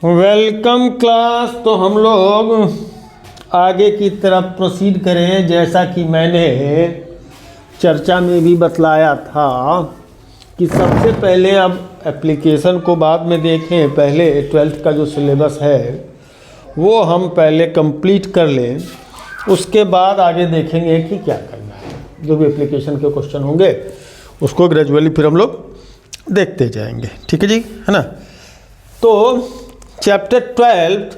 Welcome class. तो हम लोग आगे की तरफ प्रोसीड करें। जैसा कि मैंने चर्चा में भी बतलाया था कि सबसे पहले अब एप्लीकेशन को बाद में देखें, पहले 12th का जो सिलेबस है वो हम पहले कंप्लीट कर लें, उसके बाद आगे देखेंगे कि क्या करना है। जो भी एप्लीकेशन के क्वेश्चन होंगे उसको ग्रेजुअली फिर हम लोग देखते जाएंगे। ठीक है जी, है ना। तो चैप्टर 12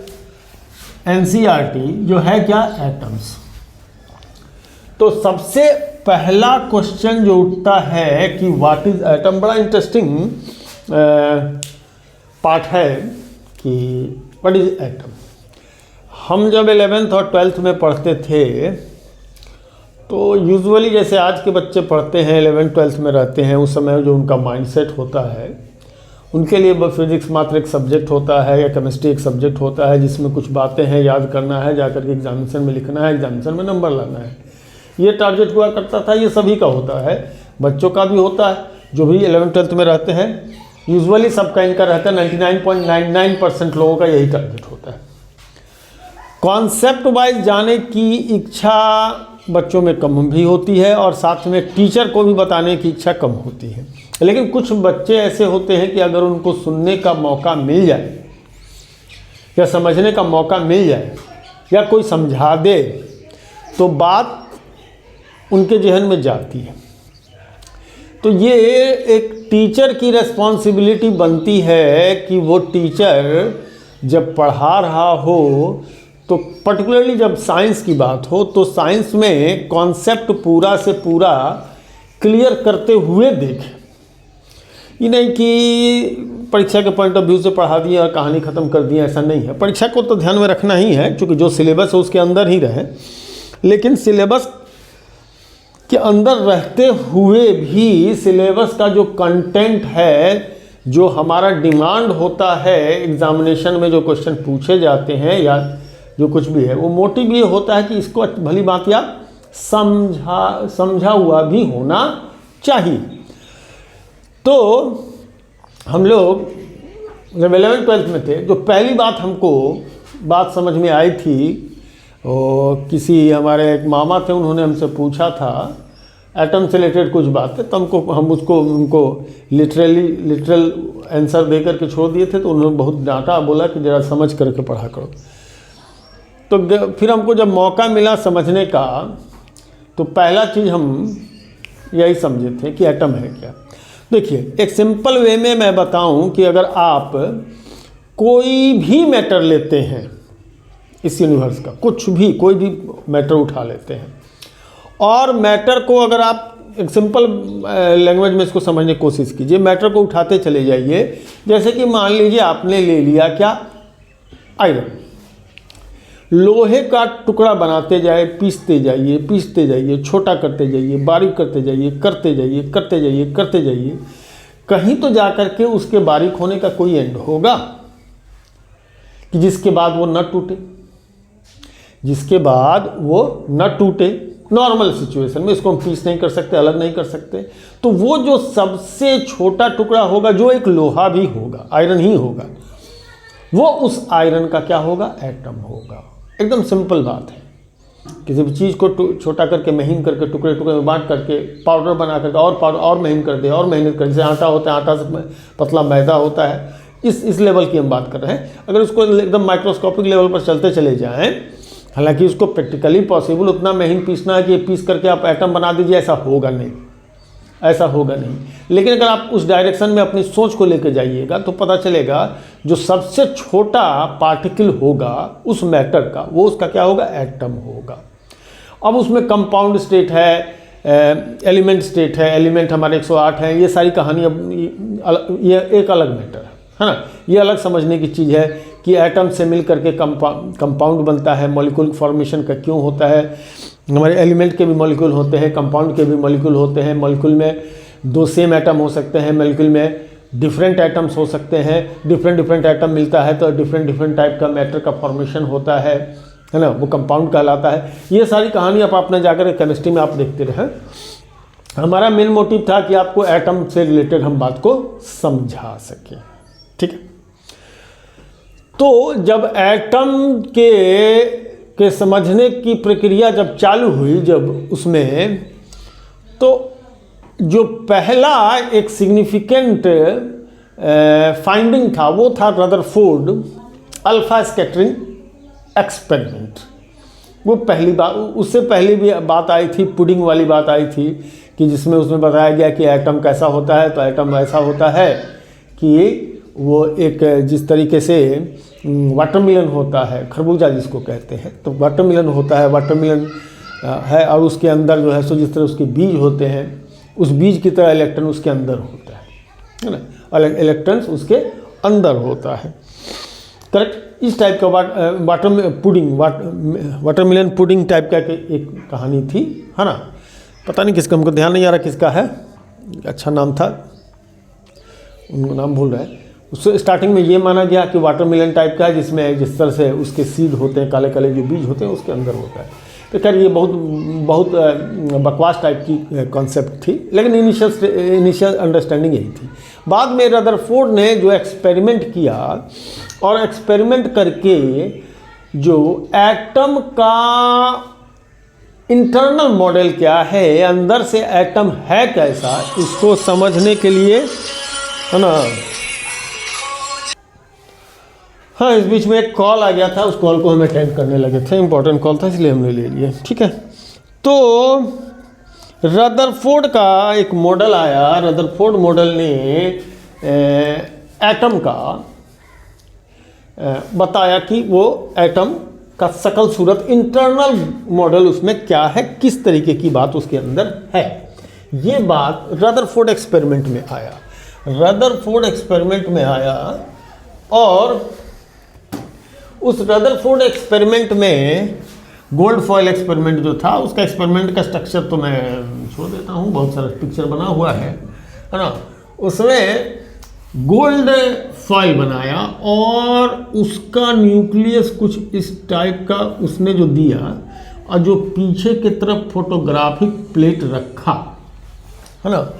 एनसीईआरटी जो है क्या, एटम्स। तो सबसे पहला क्वेश्चन जो उठता है कि व्हाट इज एटम, बड़ा इंटरेस्टिंग पार्ट है कि व्हाट इज एटम। हम जब 11th और 12th में पढ़ते थे तो यूजुअली जैसे आज के बच्चे पढ़ते हैं 11th 12th में रहते हैं, उस समय जो उनका माइंडसेट होता है उनके लिए फिजिक्स मात्र एक सब्जेक्ट होता है या केमिस्ट्री एक सब्जेक्ट होता है जिसमें कुछ बातें हैं, याद करना है, जाकर के एग्जामिनेशन में लिखना है, एग्जामिनेशन में नंबर लाना है। ये टारगेट हुआ करता था। ये सभी का होता है, बच्चों का भी होता है। जो भी 11th 12th में रहते हैं यूजुअली सबका इनका रहता है, 99.99% लोगों का यही टारगेट होता है। कॉन्सेप्ट वाइज जाने की इच्छा बच्चों में कम भी होती है और साथ में टीचर को भी बताने की इच्छा कम होती है। लेकिन कुछ बच्चे ऐसे होते हैं कि अगर उनको सुनने का मौका मिल जाए या समझने का मौका मिल जाए या कोई समझा दे तो बात उनके जहन में जाती है। तो ये एक टीचर की रिस्पॉन्सिबिलिटी बनती है कि वो टीचर जब पढ़ा रहा हो तो पर्टिकुलरली जब साइंस की बात हो तो साइंस में कॉन्सेप्ट पूरा से पूरा क्लियर करते हुए देखें। ये नहीं कि परीक्षा के पॉइंट ऑफ व्यू से पढ़ा दिया और कहानी ख़त्म कर दिया, ऐसा नहीं है। परीक्षा को तो ध्यान में रखना ही है क्योंकि जो सिलेबस है उसके अंदर ही रहे, लेकिन सिलेबस के अंदर रहते हुए भी सिलेबस का जो कंटेंट है, जो हमारा डिमांड होता है एग्जामिनेशन में जो क्वेश्चन पूछे जाते हैं या जो कुछ भी है, वो मोटिव ये होता है कि इसको भली बात या समझा हुआ भी होना चाहिए। तो हम लोग जब 11th 12th में थे जो पहली बात हमको बात समझ में आई थी, और किसी हमारे एक मामा थे, उन्होंने हमसे पूछा था एटम से रिलेटेड कुछ बातें, तो हम उनको लिटरल आंसर दे करके छोड़ दिए थे। तो उन्होंने बहुत डांटा, बोला कि ज़रा समझ करके पढ़ा करो। तो फिर हमको जब मौका मिला समझने का तो पहला चीज़ हम यही समझे थे कि एटम है क्या। देखिए, एक सिंपल वे में मैं बताऊं कि अगर आप कोई भी मैटर लेते हैं इस यूनिवर्स का, कुछ भी कोई भी मैटर उठा लेते हैं और मैटर को अगर आप एक सिंपल लैंग्वेज में इसको समझने की कोशिश कीजिए, मैटर को उठाते चले जाइए। जैसे कि मान लीजिए आपने ले लिया क्या, आयरन। लोहे का टुकड़ा बनाते जाए, पीसते जाइए, छोटा करते जाइए, बारीक करते जाइए, कहीं तो जाकर के उसके बारीक होने का कोई एंड होगा कि जिसके बाद वो न टूटे। नॉर्मल सिचुएशन में इसको हम पीस नहीं कर सकते, अलग नहीं कर सकते। तो वो जो सबसे छोटा टुकड़ा होगा, जो एक लोहा भी होगा, आयरन ही होगा, वो उस आयरन का क्या होगा, एटम होगा। एकदम सिंपल बात है। किसी भी चीज़ को छोटा करके महीन करके टुकड़े में बांट करके पाउडर बना करके और पाउडर और महीन कर दे और मेहनत कर, जैसे आटा होता है, आटा से पतला मैदा होता है, इस लेवल की हम बात कर रहे हैं। अगर उसको एकदम माइक्रोस्कोपिक लेवल पर चलते चले जाएँ, हालांकि उसको प्रैक्टिकली पॉसिबल उतना महीन पीसना है कि पीस करके आप एटम बना दीजिए, ऐसा होगा नहीं। लेकिन अगर आप उस डायरेक्शन में अपनी सोच को लेकर जाइएगा तो पता चलेगा जो सबसे छोटा पार्टिकल होगा उस मैटर का, वो उसका क्या होगा, एटम होगा। अब उसमें कंपाउंड स्टेट है, एलिमेंट स्टेट है, एलिमेंट हमारे 108 हैं, ये सारी कहानी अब ये एक अलग मैटर है ना। ये अलग समझने की चीज़ है कि एटम से मिल करके कंपाउंड बनता है, मॉलिक्यूल फॉर्मेशन का क्यों होता है। हमारे एलिमेंट के भी मॉलिक्यूल होते हैं, कंपाउंड के भी मॉलिक्यूल होते हैं। मॉलिक्यूल में दो सेम एटम हो सकते हैं, मॉलिक्यूल में डिफरेंट एटम्स हो सकते हैं। डिफरेंट एटम मिलता है तो डिफरेंट टाइप का मैटर का फॉर्मेशन होता है ना, वो कंपाउंड कहलाता है। ये सारी कहानी आप अपने जाकर केमिस्ट्री में आप देखते रहे। हमारा मेन मोटिव था कि आपको एटम से रिलेटेड हम बात को समझा सकें। ठीक है। तो जब एटम के समझने की प्रक्रिया जब चालू हुई, जब उसमें, तो जो पहला एक सिग्निफिकेंट फाइंडिंग था वो था रदरफोर्ड अल्फा स्कैटरिंग एक्सपेरिमेंट। वो पहली बात, उससे पहले भी बात आई थी, पुडिंग वाली बात आई थी कि जिसमें उसमें बताया गया कि एटम कैसा होता है। तो एटम ऐसा होता है कि वो एक जिस तरीके से वाटरमेलन होता है, खरबूजा जिसको कहते हैं, तो वाटरमेलन होता है, वाटरमेलन है, और उसके अंदर जो है सो जिस तरह उसके बीज होते हैं, उस बीज की तरह इलेक्ट्रॉन उसके अंदर होता है ना, इलेक्ट्रॉन्स उसके अंदर होता है। करेक्ट। इस टाइप का वाटरमेलन पुडिंग टाइप का एक कहानी थी, है ना। पता नहीं किसका, हमको ध्यान नहीं आ रहा किसका है, अच्छा नाम था, उनको नाम भूल रहा है। उससे स्टार्टिंग में ये माना गया कि वाटरमेलन टाइप का है, जिसमें जिस तरह से उसके सीड होते हैं, काले काले जो बीज होते हैं उसके अंदर होता है। तो खैर ये बहुत बकवास टाइप की कॉन्सेप्ट थी, लेकिन इनिशियल अंडरस्टैंडिंग यही थी। बाद में रदरफोर्ड ने जो एक्सपेरिमेंट किया, और एक्सपेरिमेंट करके जो एटम का इंटरनल मॉडल क्या है, अंदर से एटम है कैसा, इसको समझने के लिए, है ना। हाँ, इस बीच में एक कॉल आ गया था, उस कॉल को हम अटेंड करने लगे थे, इंपॉर्टेंट कॉल था इसलिए हमने ले लिया, ठीक है। तो रदरफोर्ड का एक मॉडल आया, रदरफोर्ड मॉडल ने एटम का बताया कि वो एटम का शकल सूरत, इंटरनल मॉडल उसमें क्या है, किस तरीके की बात उसके अंदर है। ये बात रदरफोर्ड एक्सपेरिमेंट में आया, रदरफोर्ड एक्सपेरिमेंट में आया। और उस रदरफोर्ड एक्सपेरिमेंट में गोल्ड फॉयल एक्सपेरिमेंट जो था, उसका एक्सपेरिमेंट का स्ट्रक्चर तो मैं छोड़ देता हूँ, बहुत सारा पिक्चर बना हुआ है ना। उसमें गोल्ड फॉयल बनाया और उसका न्यूक्लियस कुछ इस टाइप का उसने जो दिया, और जो पीछे की तरफ फोटोग्राफिक प्लेट रखा, है ना,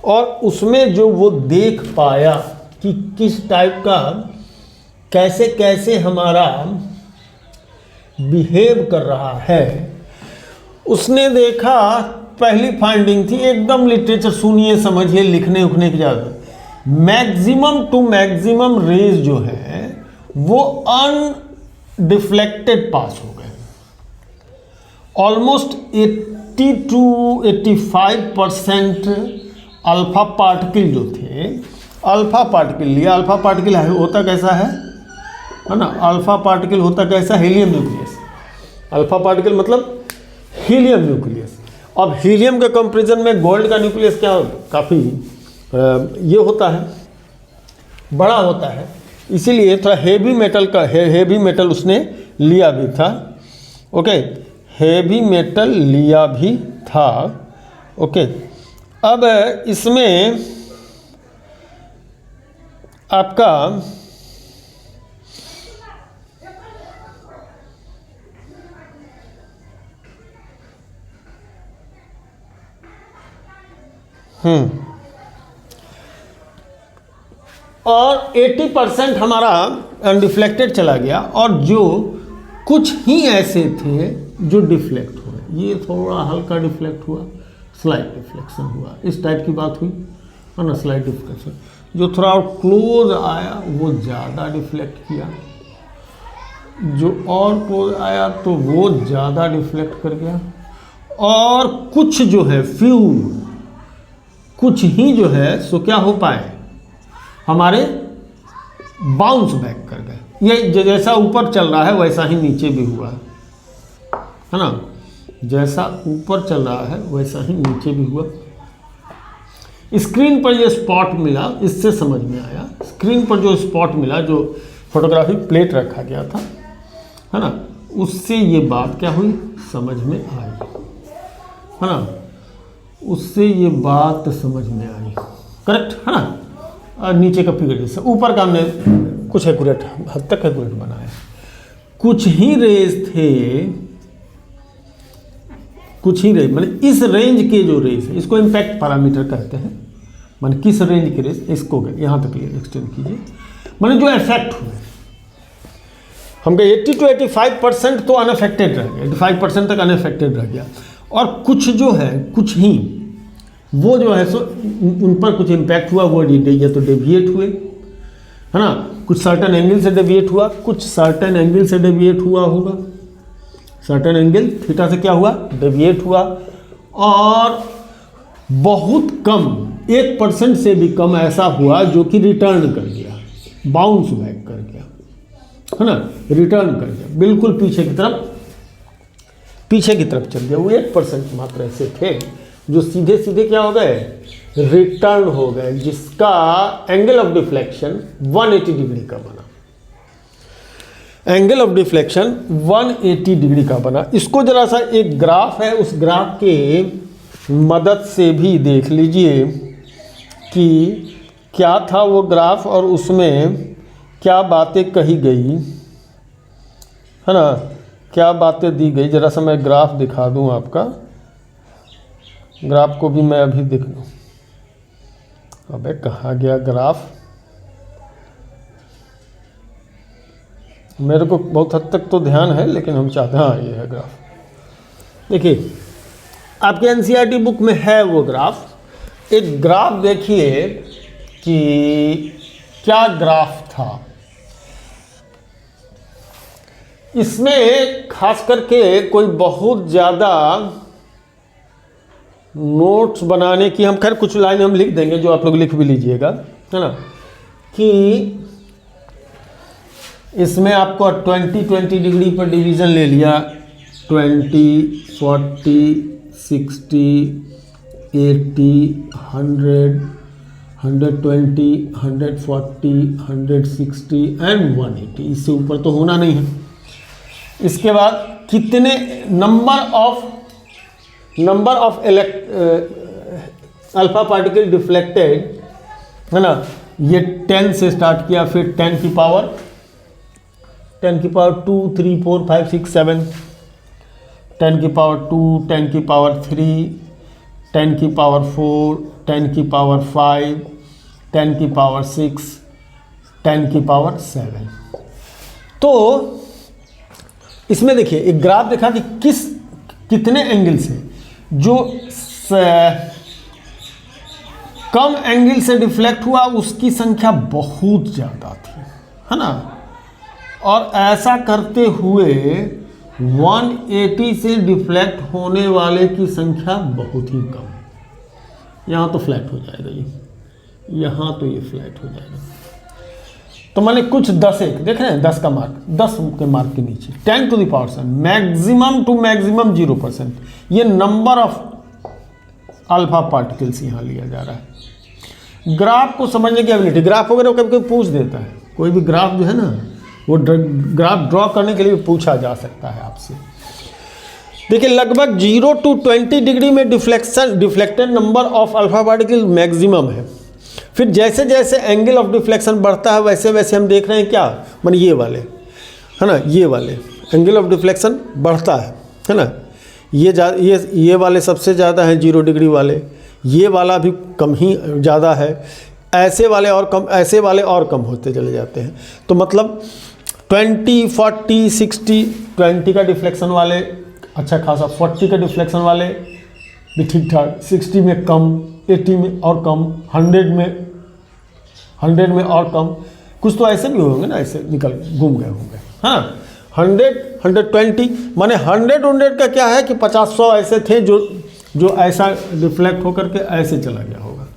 और उसमें जो वो देख पाया कि किस टाइप का, कैसे कैसे हमारा बिहेव कर रहा है, उसने देखा। पहली फाइंडिंग थी एकदम लिटरेचर, सुनिए समझिए, लिखने उखने की ज़्यादा, मैक्सिमम टू मैक्सिमम रेज जो है वो अनडिफ्लेक्टेड पास हो गए। ऑलमोस्ट 80 to 85% अल्फा पार्टिकल जो थे, अल्फा पार्टिकल लिया। अल्फा पार्टिकल होता कैसा है ना, अल्फा पार्टिकल होता कैसा, हीलियम न्यूक्लियस। अल्फा पार्टिकल मतलब हीलियम न्यूक्लियस। अब हीलियम के कंपैरिजन में गोल्ड का न्यूक्लियस क्या काफ़ी ये होता है, बड़ा होता है, इसीलिए थोड़ा हेवी मेटल का हेवी मेटल उसने लिया भी था। ओके, हेवी मेटल लिया भी था। ओके, अब इसमें आपका और 80% हमारा अनडिफ्लेक्टेड चला गया, और जो कुछ ही ऐसे थे जो डिफ्लेक्ट हुए। ये थोड़ा हल्का डिफ्लेक्ट हुआ, स्लाइट डिफ्लेक्शन हुआ, इस टाइप की बात हुई, है ना, स्लाइट डिफ्लेक्शन। जो थोड़ा और क्लोज आया वो ज़्यादा डिफ्लेक्ट किया, जो और क्लोज आया तो वो ज़्यादा डिफ्लेक्ट कर गया, और कुछ जो है फ्यू, कुछ ही जो है सो क्या हो पाए, हमारे बाउंस बैक कर गए। ये जैसा ऊपर चल रहा है वैसा ही नीचे भी हुआ है ना, जैसा ऊपर चल रहा है वैसा ही नीचे भी हुआ। स्क्रीन पर ये स्पॉट मिला, इससे समझ में आया, स्क्रीन पर जो स्पॉट मिला, जो फोटोग्राफिक प्लेट रखा गया था, है ना, उससे ये बात क्या हुई, समझ में आई, है ना, उससे ये बात समझ में आई। करेक्ट है ना। नीचे का फिगर जैसा, ऊपर का हमने कुछ एक्यूरेट, हद तक एक्यूरेट बनाया। कुछ ही रेज थे, कुछ ही रेज, मतलब इस रेंज के जो रेज है, इसको इम्पैक्ट पैरामीटर कहते हैं, मतलब किस रेंज के रेज, इसको यहाँ तक एक्सटेंड कीजिए, मतलब जो इफेक्ट हुए, हम कहे 80 to 85% तो अनअफेक्टेड रह गया, 85% तक अनअफेक्टेड रह गया, और कुछ जो है, कुछ ही वो जो है सो उन पर कुछ इम्पैक्ट हुआ, वो या तो डेविएट हुए, है ना, कुछ सर्टेन एंगल से डेविएट हुआ, कुछ सर्टेन एंगल से डेविएट हुआ होगा, सर्टेन एंगल थीटा से क्या हुआ, डेविएट हुआ, और बहुत कम 1% से भी कम ऐसा हुआ जो कि रिटर्न कर गया, बाउंस बैक कर गया, है ना, रिटर्न कर गया, बिल्कुल पीछे की तरफ चल गया। वो 1% मात्र ऐसे थे जो सीधे सीधे क्या हो गए, रिटर्न हो गए, जिसका एंगल ऑफ डिफ्लेक्शन 180 डिग्री का बना, एंगल ऑफ डिफ्लेक्शन 180 डिग्री का बना। इसको जरा सा एक ग्राफ है, उस ग्राफ के मदद से भी देख लीजिए कि क्या था वो ग्राफ और उसमें क्या बातें कही गई, है ना, क्या बातें दी गई। जरा सा मैं ग्राफ दिखा दूं आपका, ग्राफ को भी मैं अभी देख लूँ। अबे कहाँ गया ग्राफ, मेरे को बहुत हद तक तो ध्यान है लेकिन हम चाहते हैं, हाँ ये है ग्राफ। देखिए आपके एनसीईआरटी बुक में है वो ग्राफ। एक ग्राफ देखिए कि क्या ग्राफ था। इसमें खास करके कोई बहुत ज़्यादा नोट्स बनाने की, हम खैर कुछ लाइन हम लिख देंगे जो आप लोग लिख भी लीजिएगा, है ना, कि इसमें आपको 20 डिग्री पर डिवीज़न ले लिया, 20, 40, 60, 80, 100, 120, 140, 160 एंड 180। इससे ऊपर तो होना नहीं है। इसके बाद कितने number of alpha particle deflected, है ना, ये 10 से स्टार्ट किया, फिर 10 की पावर 2, 3, 4, 5, 6, 7, 10 की पावर 2, 10 की पावर 3, 10 की पावर 4, 10 की पावर 5, 10 की पावर 6, 10 की पावर 7। तो इसमें देखिए एक ग्राफ देखा कि कितने एंगल से, जो कम एंगल से डिफ्लेक्ट हुआ उसकी संख्या बहुत ज़्यादा थी, है ना, और ऐसा करते हुए 180 से डिफ्लेक्ट होने वाले की संख्या बहुत ही कम। यहाँ तो फ्लैट हो जाएगा ये, यहाँ तो ये फ्लैट हो जाएगा। तो मैंने कुछ 10 देख रहे हैं, 10 का मार्क, 10 के मार्क के नीचे 10 to the power 7, maximum to maximum 0%। ये नंबर ऑफ अल्फा पार्टिकल्स यहाँ लिया जा रहा है। ग्राफ को समझने की एबिलिटी, ग्राफ वगैरह कभी कभी पूछ देता है, कोई भी ग्राफ जो है ना, वो ग्राफ ड्रॉ करने के लिए पूछा जा सकता है आपसे। देखिए लगभग 0 to 20 डिग्री में deflected number of alpha particle maximum है। फिर जैसे जैसे एंगल ऑफ डिफ्लेक्शन बढ़ता है वैसे वैसे हम देख रहे हैं क्या, माने ये वाले, है ना, ये वाले एंगल ऑफ डिफ्लेक्शन बढ़ता है ना, ये वाले सबसे ज़्यादा हैं 0 डिग्री वाले, ये वाला भी कम ही ज़्यादा है, ऐसे वाले और कम, ऐसे वाले और कम होते चले जाते हैं। तो मतलब 20, 40, 60, 20 का डिफ्लेक्शन वाले अच्छा खासा, 40 का डिफ्लेक्शन वाले भी ठीक ठाक, 60 में कम, 80 में और कम, 100 में और कम, कुछ तो ऐसे भी होंगे ना, ऐसे निकल घूम गए होंगे, हाँ 100, 120, माने 100 का क्या है कि 50-100 ऐसे थे जो ऐसा डिफ्लेक्ट होकर के ऐसे चला गया होगा,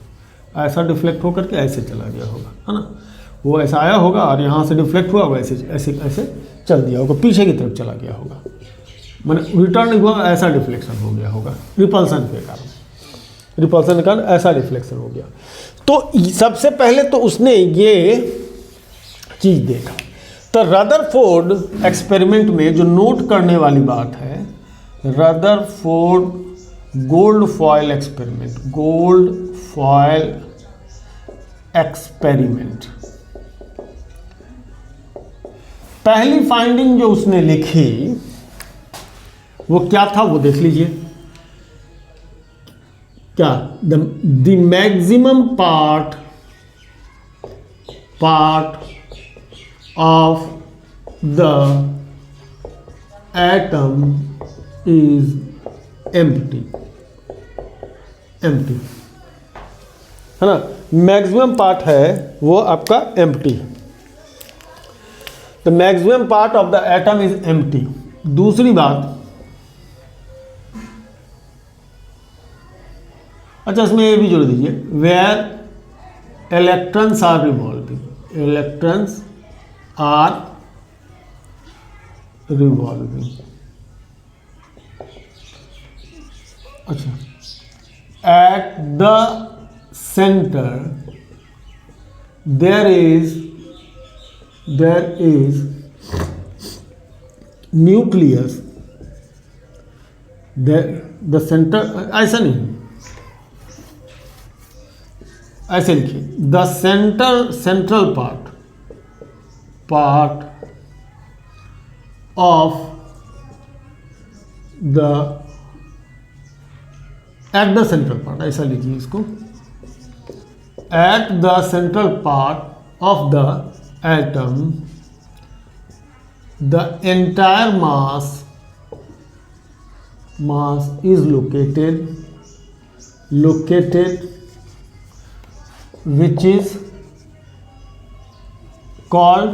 ऐसा डिफ्लेक्ट होकर के ऐसे चला गया होगा, है ना, वो ऐसा आया होगा और यहाँ से डिफ्लेक्ट हुआ, वैसे ऐसे ऐसे चल दिया होगा, पीछे की तरफ चला गया होगा, माने रिटर्न हुआ, ऐसा डिफ्लेक्शन हो गया होगा, रिपल्सन के कारण ऐसा रिफ्लेक्शन हो गया। तो सबसे पहले तो उसने ये चीज़ देखा। तो रदरफोर्ड एक्सपेरिमेंट में जो नोट करने वाली बात है, रदरफोर्ड गोल्ड फॉयल एक्सपेरिमेंट, पहली फाइंडिंग जो उसने लिखी वो क्या था, वो देख लीजिए। क्या, the maximum part of the atom is empty, empty है ना, मैक्सिमम पार्ट है वो आपका एम्प्टी है। The maximum part of the atom is empty. दूसरी बात, अच्छा इसमें ये भी जोड़ दीजिए, where electrons are revolving, electrons are revolving. अच्छा, at the centre there is nucleus, the centre, ऐसा नहीं, ऐसे लिखिए, the central part of the, at the central part, ऐसा लीजिए इसको, eight the central part of the atom the entire mass is located which is called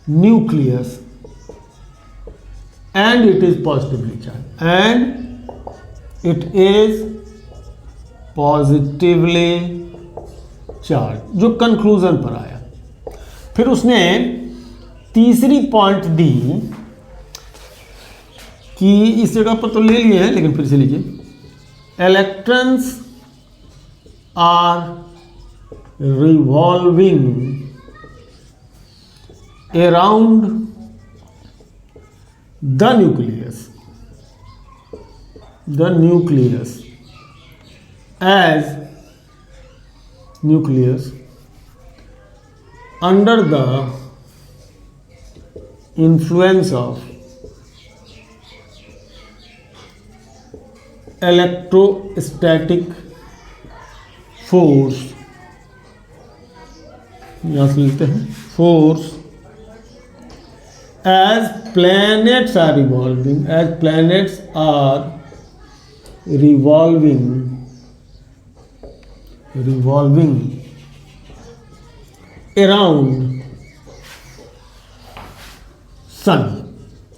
nucleus and it is positively charged, and it is positively charged, जो conclusion पर आया। फिर उसने तीसरी point दी कि इस जगह पर तो ले लिए हैं लेकिन फिर से लीजिए, electrons are revolving around the nucleus as nucleus under the influence of electrostatic force, यहां से लिखते हैं force, as planets are revolving around sun.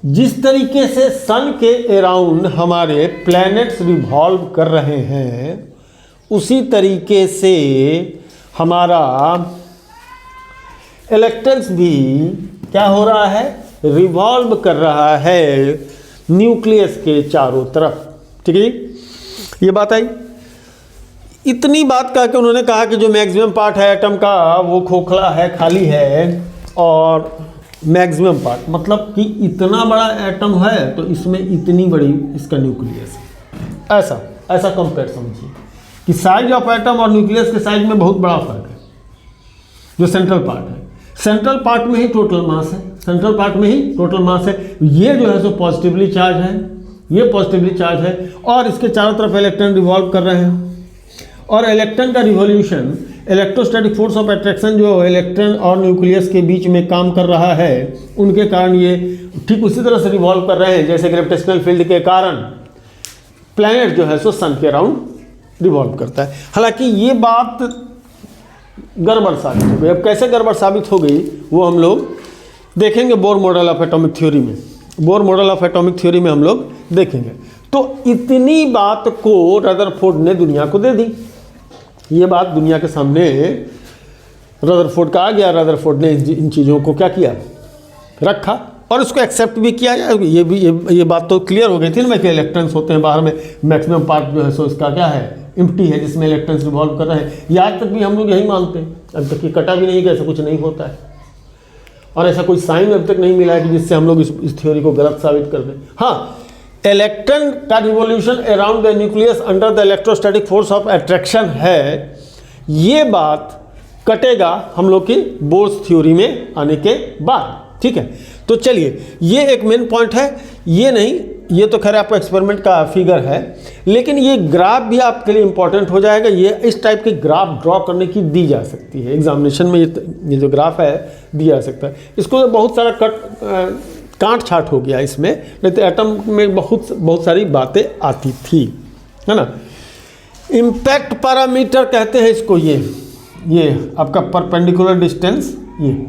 जिस तरीके से सन के अराउंड हमारे प्लैनेट्स रिवॉल्व कर रहे हैं, उसी तरीके से हमारा इलेक्ट्रॉन्स भी क्या हो रहा है, रिवॉल्व कर रहा है न्यूक्लियस के चारों तरफ। ठीक है जी, ये बात आई। इतनी बात कह के उन्होंने कहा कि जो मैक्सिमम पार्ट है एटम का वो खोखला है, खाली है, और मैक्सिमम पार्ट मतलब कि इतना बड़ा एटम है तो इसमें इतनी बड़ी इसका न्यूक्लियस है। ऐसा कंपेयर समझिए कि साइज ऑफ एटम और न्यूक्लियस के साइज में बहुत बड़ा फर्क है। जो सेंट्रल पार्ट है, सेंट्रल पार्ट में ही टोटल मास है, सेंट्रल पार्ट में ही टोटल मास है। ये जो है सो पॉजिटिवली चार्ज है, ये पॉजिटिवली चार्ज है, और इसके चारों तरफ इलेक्ट्रॉन रिवॉल्व कर रहे हैं। और इलेक्ट्रॉन का revolution, electrostatic force of attraction जो इलेक्ट्रॉन और न्यूक्लियस के बीच में काम कर रहा है, उनके कारण ये ठीक उसी तरह से रिवॉल्व कर रहे हैं जैसे ग्रेविटेशनल फील्ड के कारण प्लैनेट जो है सो सन के अराउंड रिवॉल्व करता है। हालांकि ये बात गड़बड़ साबित हो गई। अब कैसे गड़बड़ साबित हो गई वो हम लोग देखेंगे Bohr model of atomic theory में। Bohr model of atomic theory में हम लोग देखेंगे। तो इतनी बात को रदरफोर्ड ने दुनिया को दे दी। ये बात दुनिया के सामने रदरफोर्ड का आ गया। रदरफोर्ड ने इन चीज़ों को क्या किया, रखा और उसको एक्सेप्ट भी किया। ये बात तो क्लियर हो गई थी ना मैं कि इलेक्ट्रॉन्स होते हैं बाहर में, मैक्सिमम पार्ट जो है सो इसका क्या है, एम्प्टी है, जिसमें इलेक्ट्रॉन्स रिवॉल्व कर रहे हैं। आज तक भी हम लोग यही मानते हैं, अब तक ये कटा भी नहीं कि ऐसा कुछ नहीं होता है, और ऐसा कोई साइन अब तक नहीं मिला है कि जिससे हम लोग इस थ्योरी को गलत साबित कर दें। हाँ, इलेक्ट्रॉन का revolution around the nucleus under the electrostatic force of attraction है, ये बात कटेगा हम लोग की बोर्स थ्योरी में आने के बाद। ठीक है, तो चलिए ये एक मेन पॉइंट है। ये नहीं, ये तो खैर आपका एक्सपेरिमेंट का फिगर है, लेकिन ये ग्राफ भी आपके लिए इम्पोर्टेंट हो जाएगा। ये इस टाइप के ग्राफ ड्रॉ करने की दी जा सकती है एग्जामिनेशन में। ये जो ग्राफ है दिया जा सकता है। इसको बहुत सारा काट छाट हो गया इसमें, नहीं तो एटम में बहुत सारी बातें आती थी, है ना। इम्पैक्ट पैरामीटर कहते हैं इसको। ये आपका परपेंडिकुलर डिस्टेंस, ये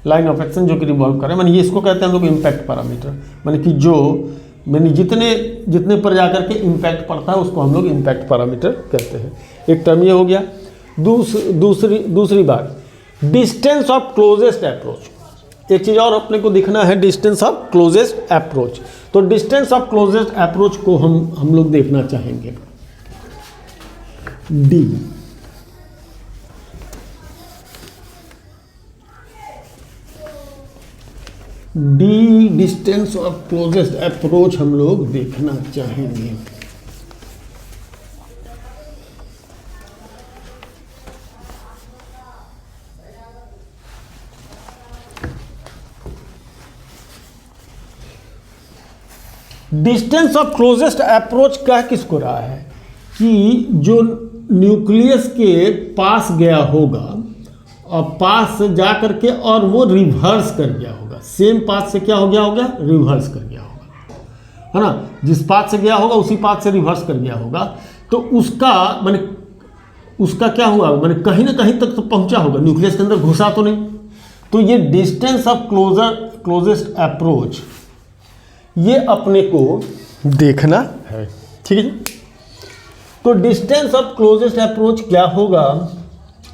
लाइन ऑफ एक्शन जो कि रिवॉल्व करे, माने ये इसको कहते हैं हम लोग इम्पैक्ट पैरामीटर। माने कि जो जितने पर जाकर के इम्पैक्ट पड़ता है उसको हम लोग इम्पैक्ट पैरामीटर कहते हैं। एक टर्म ये हो गया। दूसरी बात, डिस्टेंस ऑफ क्लोजेस्ट अप्रोच। एक चीज़ और अपने को दिखना है, डिस्टेंस ऑफ क्लोजेस्ट अप्रोच। तो डिस्टेंस ऑफ क्लोजेस्ट अप्रोच को हम लोग देखना चाहेंगे। D distance of closest approach हम लोग देखना चाहेंगे। डिस्टेंस ऑफ क्लोजेस्ट अप्रोच कह किसको रहा है कि जो न्यूक्लियस के पास गया होगा और पास से जा करके और वो रिवर्स कर गया होगा। सेम पाथ से क्या हो गया होगा, रिवर्स कर गया होगा, है ना। जिस पाथ से गया होगा उसी पाथ से रिवर्स कर गया होगा। तो उसका क्या हुआ, माने कहीं ना कहीं तक तो पहुंचा होगा, न्यूक्लियस के अंदर घुसा तो नहीं। तो ये डिस्टेंस ऑफ क्लोजेस्ट अप्रोच ये अपने को देखना है, ठीक है जी। तो डिस्टेंस ऑफ क्लोजेस्ट अप्रोच क्या होगा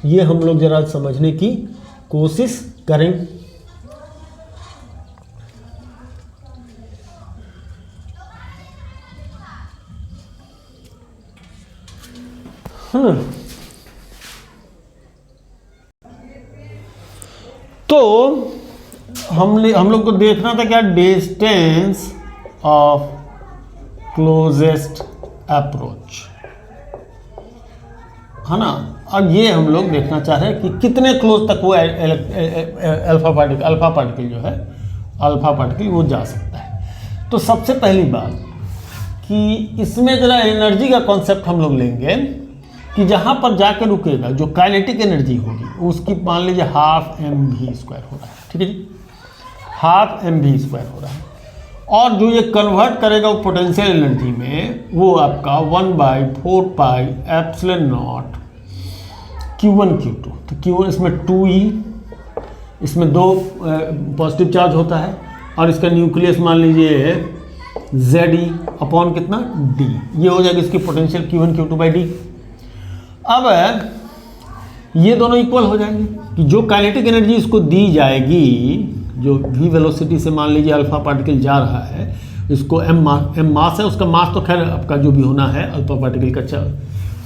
ये हम लोग जरा समझने की कोशिश करें। तो हम लोग को देखना था क्या, डिस्टेंस ऑफ क्लोजेस्ट अप्रोच, है ना। अब ये हम लोग देखना चाह रहे हैं कि कितने क्लोज तक वो अल्फा पार्टिकल जो है अल्फा पार्टिकल वो जा सकता है। तो सबसे पहली बात कि इसमें जरा एनर्जी का कॉन्सेप्ट हम लोग लेंगे कि जहाँ पर जाकर रुकेगा जो काइनेटिक एनर्जी होगी उसकी मान लीजिए 12mv² हो रहा है, ठीक है जी, 12mv² हो रहा है। और जो ये कन्वर्ट करेगा वो पोटेंशियल एनर्जी में वो आपका 1/4πε0 Q1 Q2। तो Q1 इसमें 2e, इसमें 2 पॉजिटिव चार्ज होता है और इसका न्यूक्लियस मान लीजिए Ze अपॉन कितना d, ये हो जाएगी इसकी पोटेंशियल Q1 Q2/d। अब ये दोनों इक्वल हो जाएंगे कि जो काइनेटिक एनर्जी इसको दी जाएगी, जो v वेलोसिटी से मान लीजिए अल्फा पार्टिकल जा रहा है, इसको m मास है, उसका मास तो खैर आपका जो भी होना है अल्फा पार्टिकल का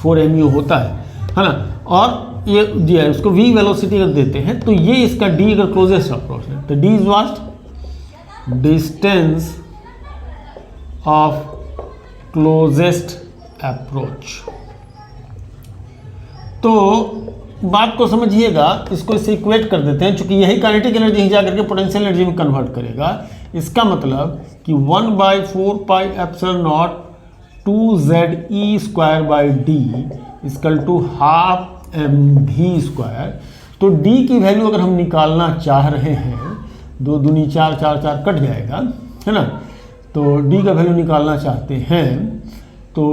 4mu होता है ना। और ये दिया है उसको v वेलोसिटी अगर देते हैं तो ये इसका d अगर क्लोजेस्ट अप्रोच है तो d is vast distance of closest approach. तो बात को समझिएगा, इसको इससे इक्वेट कर देते हैं, चूंकि यही काइनेटिक एनर्जी ही जाकर के पोटेंशियल एनर्जी में कन्वर्ट करेगा। इसका मतलब कि 1/4πε0 2Ze² इक्वल टू 12mv²। तो d की वैल्यू अगर हम निकालना चाह रहे हैं, 2 दूनी 4, 4 4 कट जाएगा, है ना। तो d का वैल्यू निकालना चाहते हैं तो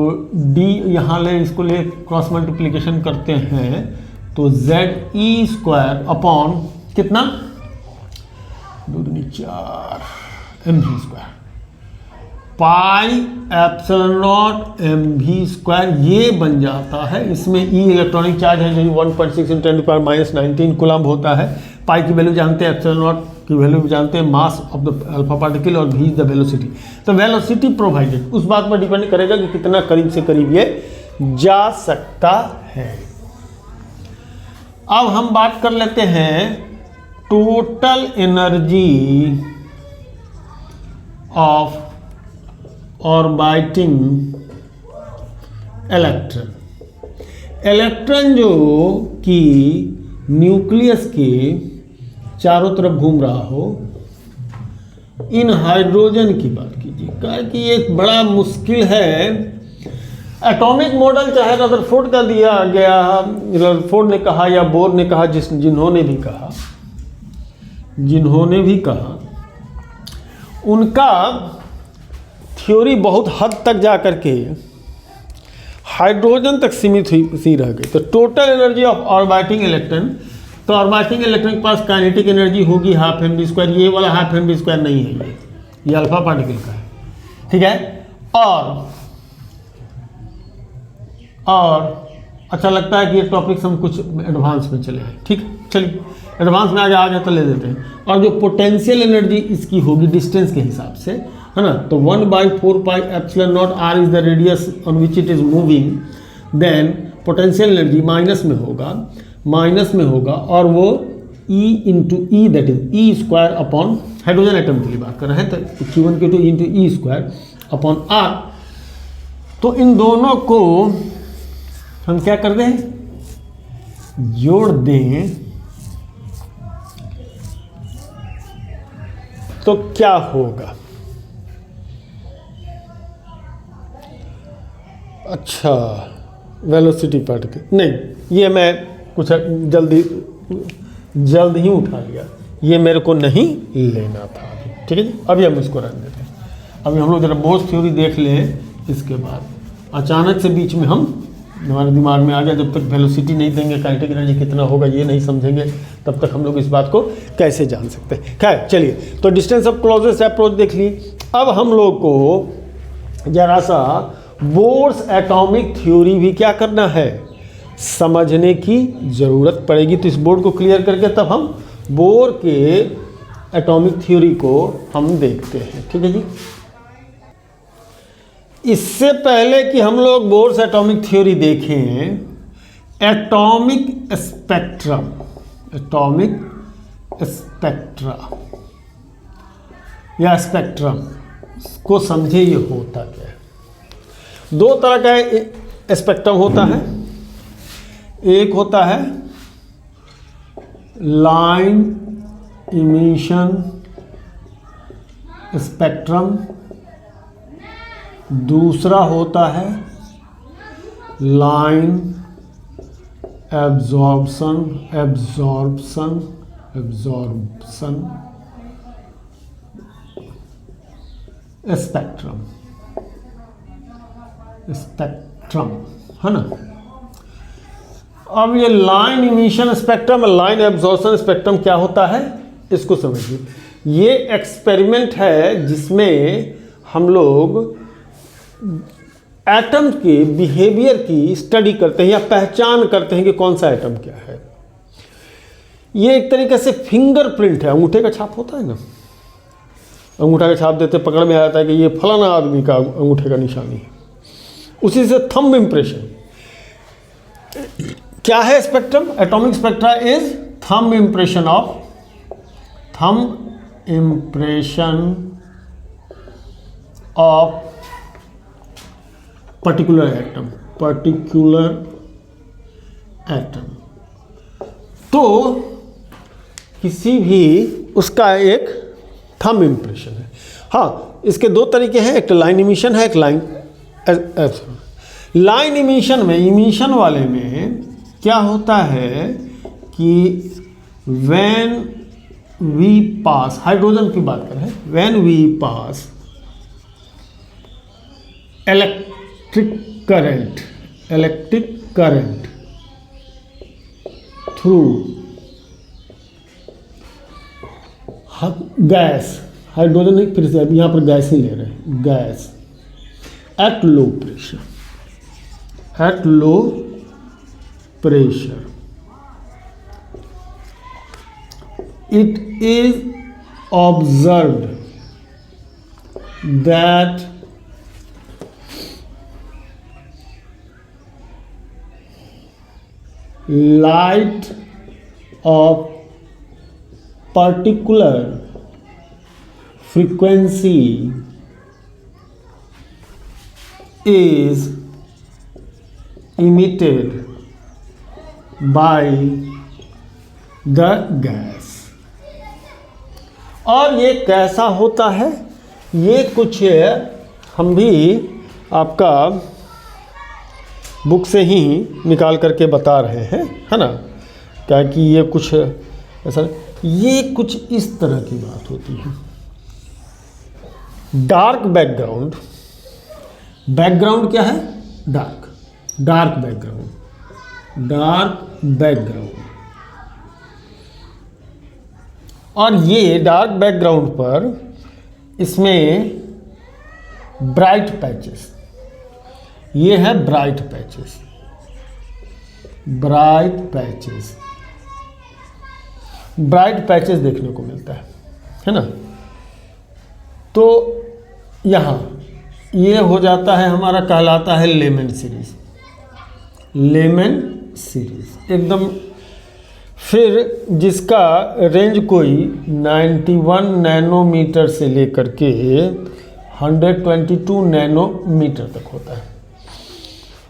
d यहाँ ले, इसको ले क्रॉस मल्टीप्लिकेशन करते हैं तो Ze² अपॉन कितना 2 दूनी 4 mv² πε0 mv², ये बन जाता है। इसमें e इलेक्ट्रॉनिक चार्ज है जो 1.6 × 10⁻⁻19 कूलम्ब होता है। पाई की वैल्यू जानते हैं, ε0 की वैल्यू जानते हैं, mass of the alpha particle, और v इज द वेलोसिटी। तो वेलोसिटी प्रोवाइडेड उस बात पर डिपेंड करेगा कि कितना करीब से करीब ये जा सकता है। अब हम बात कर लेते हैं total energy of orbiting electron. Electron जो कि न्यूक्लियस के चारों तरफ घूम रहा हो इन हाइड्रोजन की बात कीजिए, क्या कि ये बड़ा मुश्किल है। एटॉमिक मॉडल चाहे रदरफोर्ड का दिया गया, रदरफोर्ड ने कहा या बोर ने कहा, जिन्होंने भी कहा उनका थ्योरी बहुत हद तक जा कर के हाइड्रोजन तक सीमित सी रह गई। तो total energy of orbiting electron, तो ऑर्बिटिंग इलेक्ट्रॉन के पास काइनेटिक एनर्जी होगी हाफ एम बी स्क्वायर, ये वाला हाफ एम बी स्क्वायर नहीं है, ये अल्फा पार्टिकल का है, ठीक है। और अच्छा लगता है कि ये टॉपिक्स हम कुछ एडवांस में चले हैं, ठीक है, चलिए एडवांस में आगे तो ले देते हैं। और जो पोटेंशियल एनर्जी इसकी होगी डिस्टेंस के हिसाब से, है ना, तो 1/4πε0 r is the radius on which it is moving, then potential energy minus में होगा और वो E into E, that is E square upon, hydrogen atom के लिए बात कर रहे हैं, तो Q1 Q2 into E square upon r। तो इन दोनों को हम क्या कर दें, जोड़ दें, तो क्या होगा। अच्छा, वेलोसिटी पार्टिकल नहीं, ये मैं कुछ जल्द ही उठा लिया, ये मेरे को नहीं लेना था अभी, ठीक है जी। अभी हम इसको रख देते हैं। अभी हम लोग जरा बोर्स थ्योरी देख लें, इसके बाद अचानक से बीच में हमारे दिमाग में आ गया, जब तक वेलोसिटी नहीं देंगे काइनेटिक एनर्जी कितना होगा ये नहीं समझेंगे, तब तक हम लोग इस बात को कैसे जान सकते हैं। खैर चलिए, तो डिस्टेंस ऑफ क्लोजेस्ट अप्रोच देख लिए। अब हम लोग को जरा सा बोर्स एटॉमिक थ्योरी भी क्या करना है, समझने की ज़रूरत पड़ेगी। तो इस बोर्ड को क्लियर करके तब हम बोर के एटॉमिक थ्योरी को हम देखते हैं, ठीक है जी। इससे पहले कि हम लोग बोर्स एटॉमिक थ्योरी देखें, एटॉमिक स्पेक्ट्रा या स्पेक्ट्रम को समझे, ये होता क्या है। दो तरह का स्पेक्ट्रम होता है, एक होता है लाइन इमिशन स्पेक्ट्रम, दूसरा होता है लाइन एब्जॉर्प्शन स्पेक्ट्रम, है ना। अब ये line emission spectrum, line absorption spectrum क्या होता है, इसको समझिए। ये एक्सपेरिमेंट है जिसमें हम लोग एटम के बिहेवियर की स्टडी करते हैं या पहचान करते हैं कि कौन सा एटम क्या है। ये एक तरीके से फिंगरप्रिंट है, अंगूठे का छाप होता है ना, अंगूठा का छाप देते पकड़ में आ जाता है कि ये फलाना आदमी का अंगूठे का निशानी है, उसी से थंब इम्प्रेशन। क्या है spectrum, atomic spectra is thumb impression of particular atom. तो किसी भी उसका एक थंब इम्प्रेशन है। हाँ, इसके दो तरीके हैं, एक लाइन इमिशन है, एक लाइन इमिशन में, इमिशन वाले में क्या होता है कि व्हेन वी पास, हाइड्रोजन की बात कर रहे हैं, when we pass electric current through gas, hydrogen नहीं, फिर से अभी यहाँ पर गैस ही ले रहे हैं, gas at low pressure, it is observed that light of particular frequency is emitted by the gas। और ये कैसा होता है, ये कुछ हम भी आपका बुक से ही निकाल करके बता रहे हैं, है ना, क्या कि ये कुछ ऐसा, ये कुछ इस तरह की बात होती है। डार्क बैकग्राउंड, बैकग्राउंड क्या है, dark, dark background, dark background. और ये डार्क बैकग्राउंड पर इसमें ब्राइट पैचेस, ये है bright patches, bright patches, bright patches देखने को मिलता है ना। तो यहाँ ये हो जाता है हमारा, कहलाता है लेमन सीरीज, लेमन सीरीज एकदम। फिर जिसका रेंज कोई 91 नैनोमीटर से लेकर के 122 नैनोमीटर तक होता है।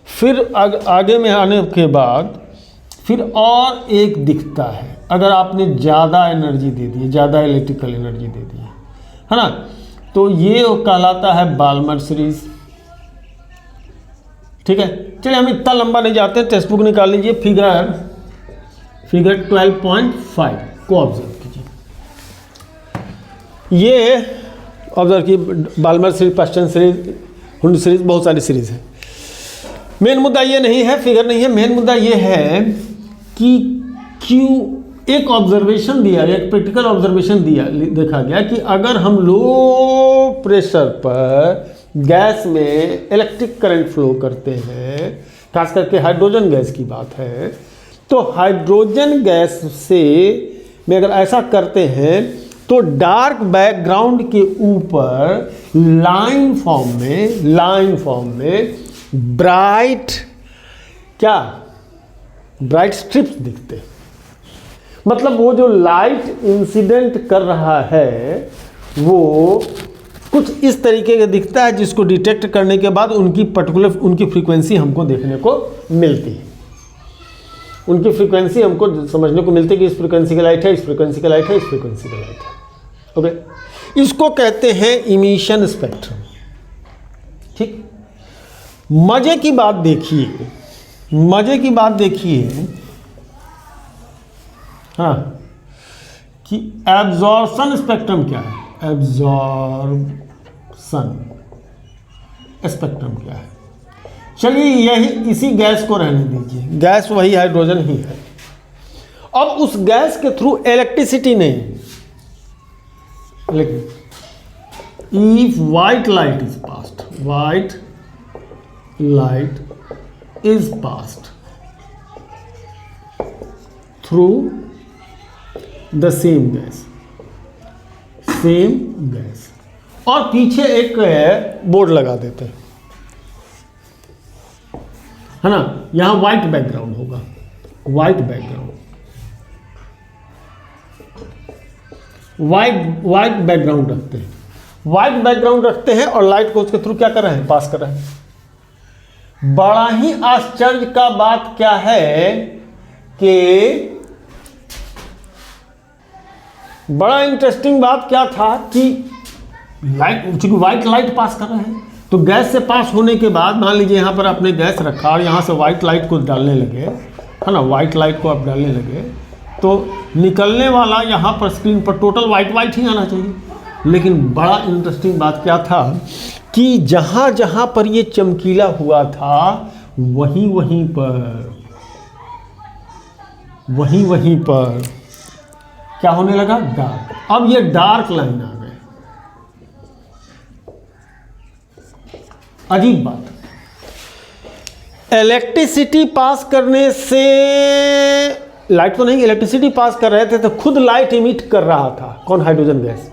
फिर आगे में आने के बाद फिर और एक दिखता है, अगर आपने ज़्यादा एनर्जी दे दी, ज़्यादा इलेक्ट्रिकल एनर्जी दे दी है ना, तो ये कहलाता है बाल्मर सीरीज। ठीक है, चलिए हम इतना लंबा नहीं जाते, टेक्स्ट बुक निकाल लीजिए, फिगर 12.5 को ऑब्जर्व कीजिए। ये ऑब्जर्व की बाल्मर सीरीज, पश्चिम सीरीज, हुंड सीरीज, बहुत सारी सीरीज है। मेन मुद्दा ये नहीं है, फिगर नहीं है, मेन मुद्दा ये है कि क्यों एक ऑब्जर्वेशन दिया गया, एक प्रैक्टिकल ऑब्जर्वेशन दिया, देखा गया कि अगर हम लो प्रेशर पर गैस में इलेक्ट्रिक करंट फ्लो करते हैं, खास करके हाइड्रोजन गैस की बात है, तो हाइड्रोजन गैस से में अगर ऐसा करते हैं तो डार्क बैकग्राउंड के ऊपर लाइन फॉर्म में ब्राइट, क्या, ब्राइट स्ट्रिप्स दिखते हैं। मतलब वो जो लाइट इंसिडेंट कर रहा है वो कुछ इस तरीके का दिखता है, जिसको डिटेक्ट करने के बाद उनकी पर्टिकुलर, उनकी फ्रीक्वेंसी हमको देखने को मिलती है, उनकी फ्रीक्वेंसी हमको समझने को मिलती है कि इस फ्रीक्वेंसी का लाइट है, इस फ्रीक्वेंसी का लाइट है, इस फ्रीक्वेंसी का लाइट है। ओके, इसको कहते हैं इमिशन स्पेक्ट्रम। ठीक, मजे की बात देखिए, मजे की बात देखिए, हाँ, कि एब्जॉर्प्शन स्पेक्ट्रम क्या है, एब्जॉर्प्शन स्पेक्ट्रम क्या है। चलिए यही, इसी गैस को रहने दीजिए, गैस वही हाइड्रोजन ही है। अब उस गैस के थ्रू इलेक्ट्रिसिटी नहीं, लेकिन if white light is passed, white light is passed through the same gas, same gas, और पीछे एक बोर्ड लगा देते हैं, है ना, यहां व्हाइट बैकग्राउंड होगा, व्हाइट बैकग्राउंड, व्हाइट बैकग्राउंड रखते हैं, व्हाइट बैकग्राउंड रखते हैं और लाइट को उसके थ्रू क्या कर रहे हैं, पास कर रहे हैं। बड़ा ही आश्चर्य का बात क्या है कि बड़ा इंटरेस्टिंग बात क्या था कि लाइट, चूंकि व्हाइट लाइट पास कर रहे हैं, तो गैस से पास होने के बाद मान लीजिए यहाँ पर आपने गैस रखा और यहाँ से व्हाइट लाइट को डालने लगे, है ना, व्हाइट लाइट को आप डालने लगे, तो निकलने वाला यहाँ पर स्क्रीन पर टोटल व्हाइट ही आना चाहिए। लेकिन बड़ा इंटरेस्टिंग बात क्या था कि जहाँ जहाँ पर ये चमकीला हुआ था वहीं पर क्या होने लगा, डार्क। अब ये डार्क लाइन आ गए, अजीब बात, इलेक्ट्रिसिटी पास करने से, लाइट तो नहीं, इलेक्ट्रिसिटी पास कर रहे थे तो खुद लाइट इमिट कर रहा था, कौन, हाइड्रोजन गैस।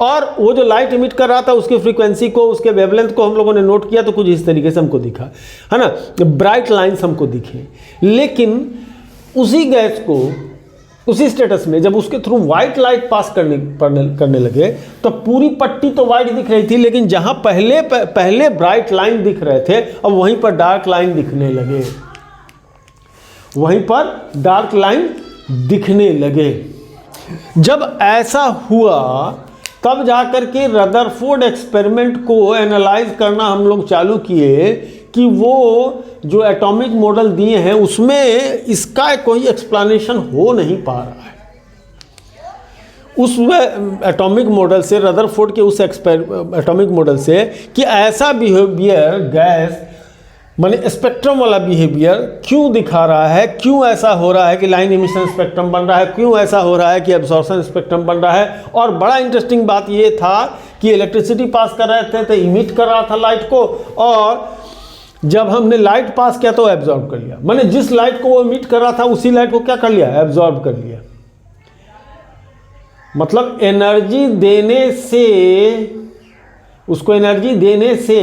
और वो जो लाइट इमिट कर रहा था उसकी फ्रीक्वेंसी को, उसके वेवलेंथ को हम लोगों ने नोट किया तो कुछ इस तरीके से हमको दिखा, है ना, ब्राइट लाइंस हमको दिखे। लेकिन उसी गैस को, उसी स्टेटस में जब उसके थ्रू व्हाइट लाइट पास करने लगे तो पूरी पट्टी तो व्हाइट दिख रही थी, लेकिन जहां पहले ब्राइट लाइन दिख रहे थे अब वहीं पर डार्क लाइन दिखने लगे, वहीं पर डार्क लाइन दिखने लगे। जब ऐसा हुआ तब जाकर के रदरफोर्ड एक्सपेरिमेंट को एनालाइज करना हम लोग चालू किए कि वो जो एटॉमिक मॉडल दिए हैं उसमें इसका कोई एक्सप्लेनेशन हो नहीं पा रहा है। उस एटॉमिक मॉडल से, रदरफोर्ड के उस एटॉमिक मॉडल से कि ऐसा बिहेवियर गैस माने स्पेक्ट्रम वाला बिहेवियर क्यों दिखा रहा है, क्यों ऐसा हो रहा है कि लाइन इमिशन स्पेक्ट्रम बन रहा है, क्यों ऐसा हो रहा है कि एब्जॉर्प्शन स्पेक्ट्रम बन रहा है। और बड़ा इंटरेस्टिंग बात ये था कि इलेक्ट्रिसिटी पास कर रहे थे तो इमिट कर रहा था लाइट को, और जब हमने लाइट पास किया तो एब्जॉर्ब कर लिया। माने जिस लाइट को वो इमिट कर रहा था उसी लाइट को क्या कर लिया, एब्जॉर्ब कर लिया। मतलब एनर्जी देने से, उसको एनर्जी देने से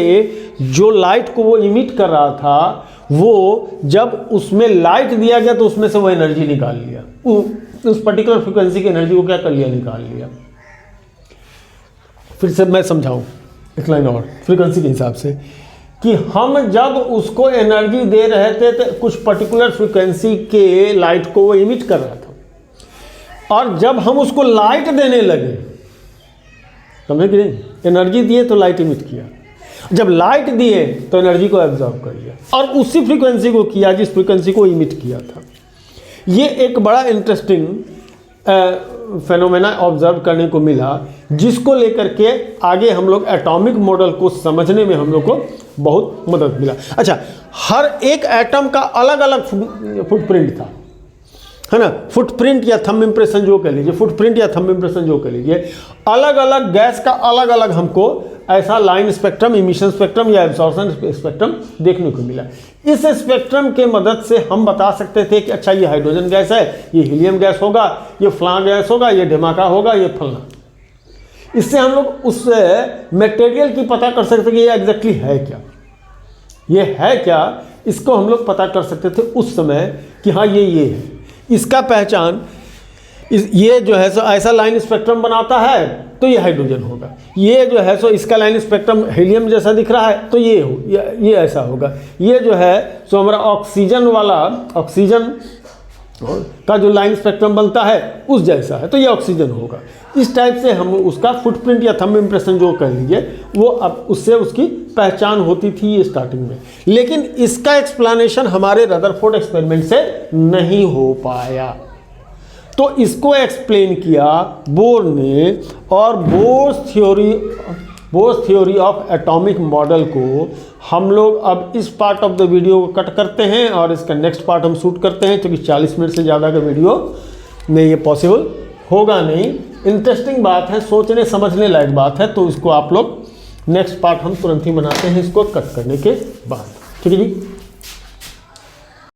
जो लाइट को वो इमिट कर रहा था, वो जब उसमें लाइट दिया गया तो उसमें से वो एनर्जी निकाल लिया, उस पर्टिकुलर फ्रीक्वेंसी की एनर्जी को क्या कर लिया, निकाल लिया। फिर से मैं समझाऊं एक लाइन और फ्रीक्वेंसी के हिसाब से, कि हम जब उसको एनर्जी दे रहे थे तो कुछ पर्टिकुलर फ्रीक्वेंसी के लाइट को वो इमिट कर रहा था, और जब हम उसको लाइट देने लगे, समझे कि नहीं, एनर्जी दिए तो लाइट इमिट किया, जब लाइट दिए तो एनर्जी को एब्जॉर्ब कर लिया, और उसी फ्रीक्वेंसी को किया जिस फ्रीक्वेंसी को इमिट किया था। ये एक बड़ा इंटरेस्टिंग फेनोमेना ऑब्जर्व करने को मिला, जिसको लेकर के आगे हम लोग एटॉमिक मॉडल को समझने में हम लोग को बहुत मदद मिला। अच्छा, हर एक एटम का अलग अलग फुटप्रिंट था, है ना, फुटप्रिंट या थंब इम्प्रेशन जो कह लीजिए, फुटप्रिंट या थंब इम्प्रेशन जो कह लीजिए, अलग अलग गैस का अलग अलग हमको ऐसा लाइन स्पेक्ट्रम, इमिशन स्पेक्ट्रम या एब्जॉर्प्शन स्पेक्ट्रम देखने को मिला। इस स्पेक्ट्रम के मदद से हम बता सकते थे कि अच्छा ये हाइड्रोजन गैस है, ये हीलियम गैस होगा, ये फलां गैस होगा, ये धमाका होगा, ये फलां। इससे हम लोग उस मटेरियल की पता कर सकते कि ये एग्जैक्टली है क्या, ये है क्या, इसको हम लोग पता कर सकते थे उस समय कि हाँ ये है, इसका पहचान ये जो है सो ऐसा लाइन स्पेक्ट्रम बनाता है तो ये हाइड्रोजन होगा, ये जो है सो इसका लाइन स्पेक्ट्रम हीलियम जैसा दिख रहा है तो ये ऐसा होगा, ये जो है सो हमारा ऑक्सीजन वाला, ऑक्सीजन का जो लाइन स्पेक्ट्रम बनता है उस जैसा है तो ये ऑक्सीजन होगा। इस टाइप से हम उसका फुटप्रिंट या थंब इम्प्रेशन जो कह लीजिए, वो अब उससे उसकी पहचान होती थी ये स्टार्टिंग में। लेकिन इसका एक्सप्लेनेशन हमारे रदरफोर्ड एक्सपेरिमेंट से नहीं हो पाया, तो इसको एक्सप्लेन किया बोर ने, और bourse theory of atomic model को हम लोग अब इस पार्ट ऑफ द वीडियो को कट करते हैं और इसका नेक्स्ट पार्ट हम शूट करते हैं, क्योंकि 40 मिनट से ज़्यादा का वीडियो में ये पॉसिबल होगा नहीं। इंटरेस्टिंग बात है, सोचने समझने लायक बात है, तो इसको आप लोग नेक्स्ट पार्ट हम तुरंत ही बनाते हैं इसको कट करने के बाद। ठीक है जी।